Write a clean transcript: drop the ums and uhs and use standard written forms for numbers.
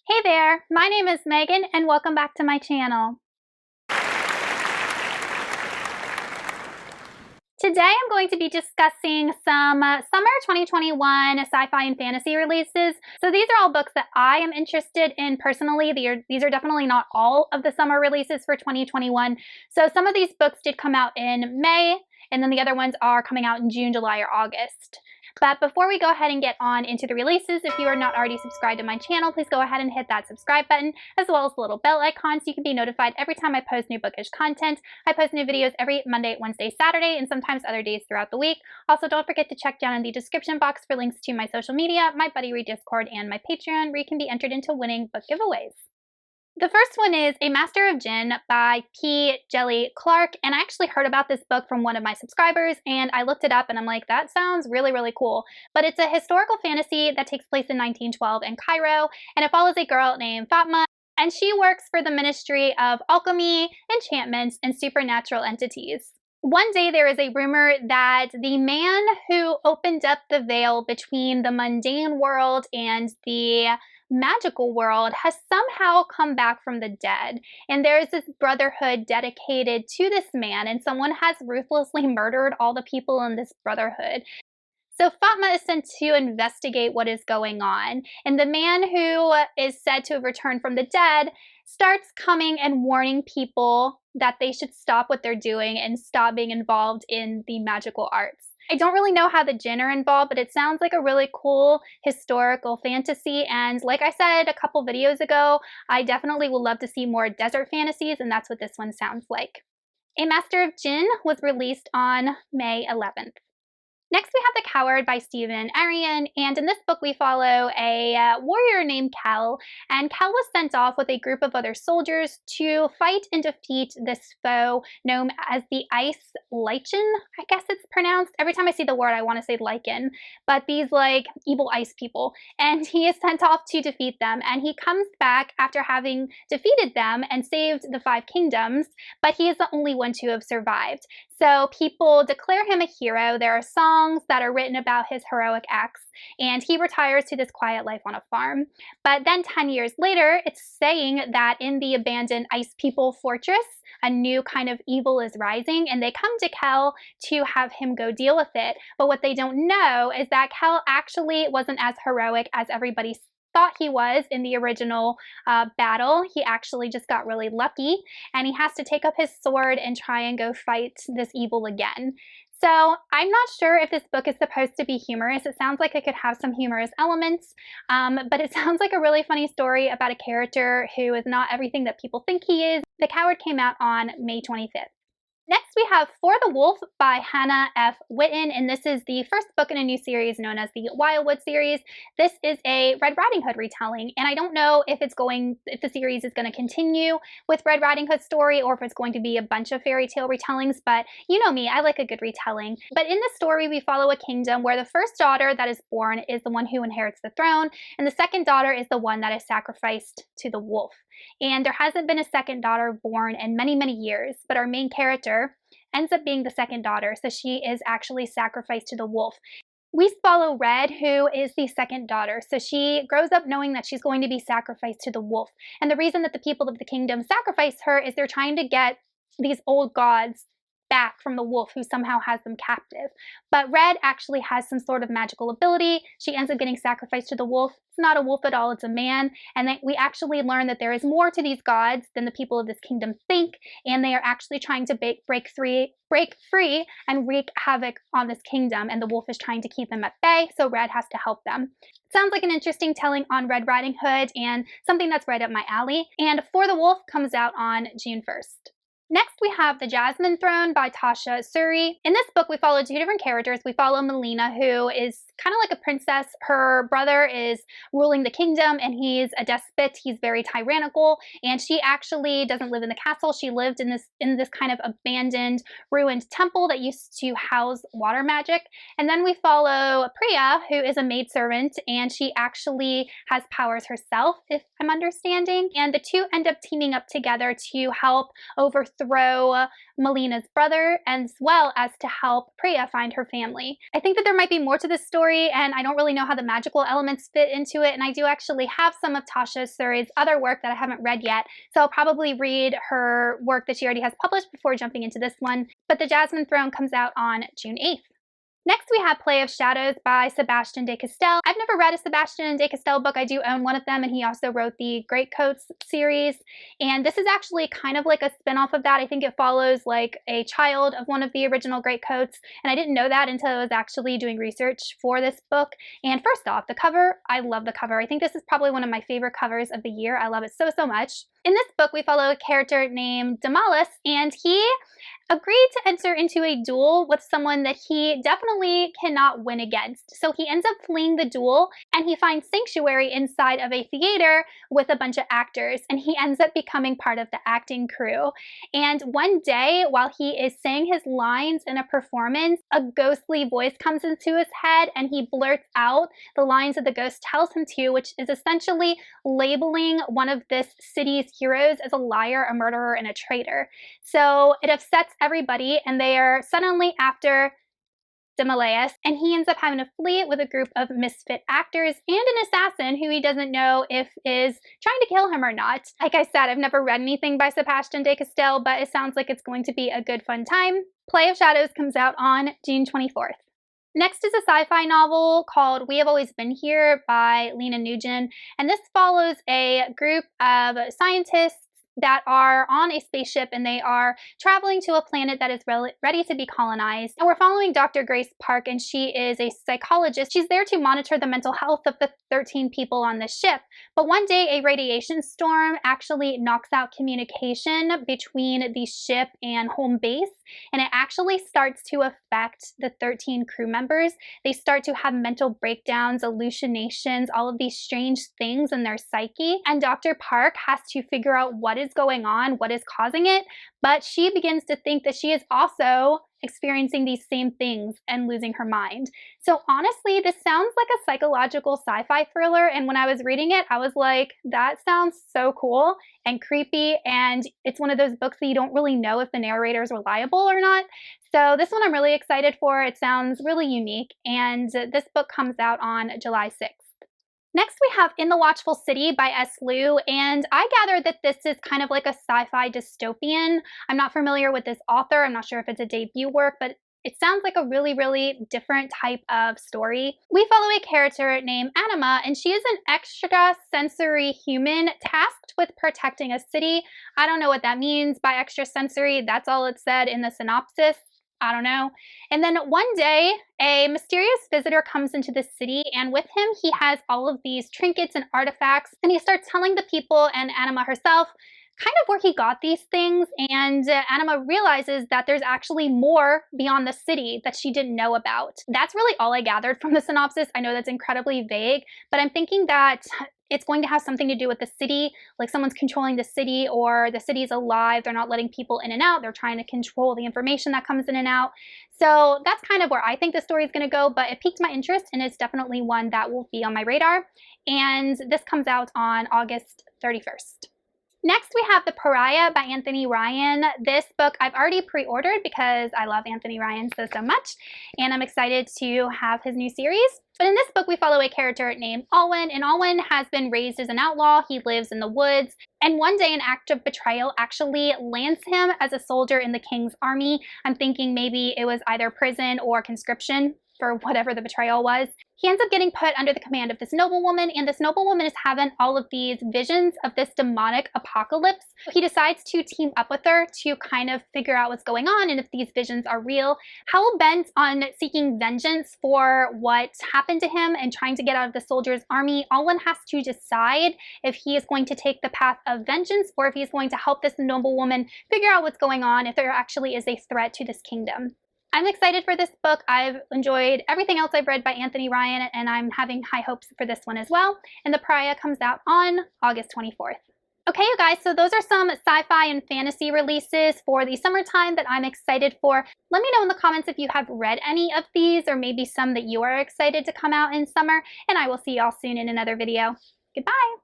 Hey there, my name is Megan and welcome back to my channel. Today I'm going to be discussing some summer 2021 sci-fi and fantasy releases. So these are all books that I am interested in personally. These are definitely not all of the summer releases for 2021. So some of these books did come out in May, and then the other ones are coming out in June, July, or August. But before we go ahead and get on into the releases, if you are not already subscribed to my channel, please go ahead and hit that subscribe button, as well as the little bell icon so you can be notified every time I post new bookish content. I post new videos every Monday, Wednesday, Saturday, and sometimes other days throughout the week. Also, don't forget to check down in the description box for links to my social media, my Buddy Read Discord, and my Patreon, where you can be entered into winning book giveaways. The first one is A Master of Jinn by P. Djeli Clark, and I actually heard about this book from one of my subscribers, and I looked it up and I'm like, that sounds really, really cool. But it's a historical fantasy that takes place in 1912 in Cairo, and it follows a girl named Fatma, and she works for the Ministry of Alchemy, Enchantments, and Supernatural Entities. One day there is a rumor that the man who opened up the veil between the mundane world and the magical world has somehow come back from the dead, and there's this brotherhood dedicated to this man, and someone has ruthlessly murdered all the people in this brotherhood. So Fatma is sent to investigate what is going on, and the man who is said to have returned from the dead starts coming and warning people that they should stop what they're doing and stop being involved in the magical arts. I don't really know how the Jinn are involved, but it sounds like a really cool historical fantasy, and like I said a couple videos ago, I definitely would love to see more desert fantasies, and that's what this one sounds like. A Master of Jinn was released on May 11th. Next, we have The Coward by Stephen Arion, and in this book we follow a warrior named Kel, and Kel was sent off with a group of other soldiers to fight and defeat this foe known as the Ice Lichen, I guess it's pronounced. Every time I see the word I want to say lichen, but these like evil ice people, and he is sent off to defeat them, and he comes back after having defeated them and saved the 5 kingdoms, but he is the only one to have survived. So people declare him a hero. There are songs that are written about his heroic acts, and he retires to this quiet life on a farm. But then 10 years later, it's saying that in the abandoned Ice People fortress, a new kind of evil is rising, and they come to Kel to have him go deal with it. But what they don't know is that Kel actually wasn't as heroic as everybody thought he was in the original battle. He actually just got really lucky, and he has to take up his sword and try and go fight this evil again. So I'm not sure if this book is supposed to be humorous. It sounds like it could have some humorous elements, but it sounds like a really funny story about a character who is not everything that people think he is. The Coward came out on May 25th. Next, we have For the Wolf by Hannah F. Witten, and this is the first book in a new series known as the Wildwood series. This is a Red Riding Hood retelling, and I don't know if the series is going to continue with Red Riding Hood's story or if it's going to be a bunch of fairy tale retellings, but you know me, I like a good retelling. But in this story, we follow a kingdom where the first daughter that is born is the one who inherits the throne, and the second daughter is the one that is sacrificed to the wolf. And there hasn't been a second daughter born in many, many years, but our main character ends up being the second daughter, so she is actually sacrificed to the wolf. We follow Red, who is the second daughter, so she grows up knowing that she's going to be sacrificed to the wolf. And the reason that the people of the kingdom sacrifice her is they're trying to get these old gods back from the wolf who somehow has them captive. But Red actually has some sort of magical ability. She ends up getting sacrificed to the wolf. It's not a wolf at all, it's a man. And we actually learn that there is more to these gods than the people of this kingdom think, and they are actually trying to break free and wreak havoc on this kingdom, and the wolf is trying to keep them at bay, so Red has to help them. Sounds like an interesting telling on Red Riding Hood and something that's right up my alley. And For the Wolf comes out on June 1st. Next, we have The Jasmine Throne by Tasha Suri. In this book, we follow 2 different characters. We follow Melina, who is kind of like a princess. Her brother is ruling the kingdom, and he's a despot. He's very tyrannical, and she actually doesn't live in the castle. She lived in this kind of abandoned, ruined temple that used to house water magic. And then we follow Pariah, who is a maidservant, and she actually has powers herself, if I'm understanding. And the two end up teaming up together to help overthrow overthrow Melina's brother, as well as to help Pariah find her family. I think that there might be more to this story, and I don't really know how the magical elements fit into it, and I do actually have some of Tasha Surrey's other work that I haven't read yet, so I'll probably read her work that she already has published before jumping into this one. But The Jasmine Throne comes out on June 8th. Next, we have Play of Shadows by Sebastian de Castell. I've never read a Sebastian de Castell book. I do own one of them, and he also wrote the Greatcoats series. And this is actually kind of like a spin-off of that. I think it follows like a child of one of the original Greatcoats, and I didn't know that until I was actually doing research for this book. And first off, the cover, I love the cover. I think this is probably one of my favorite covers of the year. I love it so, so much. In this book, we follow a character named Damalis, and he agreed to enter into a duel with someone that he definitely cannot win against. So he ends up fleeing the duel, and he finds sanctuary inside of a theater with a bunch of actors, and he ends up becoming part of the acting crew. And one day, while he is saying his lines in a performance, a ghostly voice comes into his head, and he blurts out the lines that the ghost tells him to, which is essentially labeling one of this city's heroes as a liar, a murderer, and a traitor. So it upsets everybody, and they are suddenly after Damalis, and he ends up having to flee with a group of misfit actors and an assassin who he doesn't know if is trying to kill him or not. Like I said, I've never read anything by Sebastian de Castell, but it sounds like it's going to be a good fun time. Play of Shadows comes out on June 24th. Next is a sci-fi novel called We Have Always Been Here by Lena Nugent, and this follows a group of scientists that are on a spaceship, and they are traveling to a planet that is ready to be colonized. And we're following Dr. Grace Park, and she is a psychologist. She's there to monitor the mental health of the 13 people on the ship. But one day, a radiation storm actually knocks out communication between the ship and home base, and it actually starts to affect the 13 crew members. They start to have mental breakdowns, hallucinations, all of these strange things in their psyche. And Dr. Park has to figure out what is going on, what is causing it, but she begins to think that she is also experiencing these same things and losing her mind. So honestly, this sounds like a psychological sci-fi thriller, and when I was reading it, I was like, that sounds so cool and creepy, and it's one of those books that you don't really know if the narrator is reliable or not. So this one I'm really excited for. It sounds really unique, and this book comes out on July 6th. Next, we have In the Watchful City by S. Liu, and I gather that this is kind of like a sci-fi dystopian. I'm not familiar with this author. I'm not sure if it's a debut work, but it sounds like a really, really different type of story. We follow a character named Anima, and she is an extrasensory human tasked with protecting a city. I don't know what that means by extrasensory. That's all it said in the synopsis. I don't know. And then one day, a mysterious visitor comes into the city, and with him, he has all of these trinkets and artifacts, and he starts telling the people and Anima herself kind of where he got these things, and Anima realizes that there's actually more beyond the city that she didn't know about. That's really all I gathered from the synopsis. I know that's incredibly vague, but I'm thinking that it's going to have something to do with the city, like someone's controlling the city, or the city's alive, they're not letting people in and out, they're trying to control the information that comes in and out. So that's kind of where I think the story is going to go, but it piqued my interest, and it's definitely one that will be on my radar. And this comes out on August 31st. Next, we have The Pariah by Anthony Ryan. This book I've already pre-ordered because I love Anthony Ryan so, so much, and I'm excited to have his new series. But in this book, we follow a character named Alwyn, and Alwyn has been raised as an outlaw. He lives in the woods, and one day an act of betrayal actually lands him as a soldier in the king's army. I'm thinking maybe it was either prison or conscription for whatever the betrayal was. He ends up getting put under the command of this noblewoman, and this noblewoman is having all of these visions of this demonic apocalypse. He decides to team up with her to kind of figure out what's going on and if these visions are real. Hell-bent on seeking vengeance for what happened to him and trying to get out of the soldier's army, Alwyn has to decide if he is going to take the path of vengeance or if he's going to help this noblewoman figure out what's going on, if there actually is a threat to this kingdom. I'm excited for this book. I've enjoyed everything else I've read by Anthony Ryan, and I'm having high hopes for this one as well. And The Pariah comes out on August 24th. Okay, you guys, so those are some sci-fi and fantasy releases for the summertime that I'm excited for. Let me know in the comments if you have read any of these, or maybe some that you are excited to come out in summer, and I will see y'all soon in another video. Goodbye!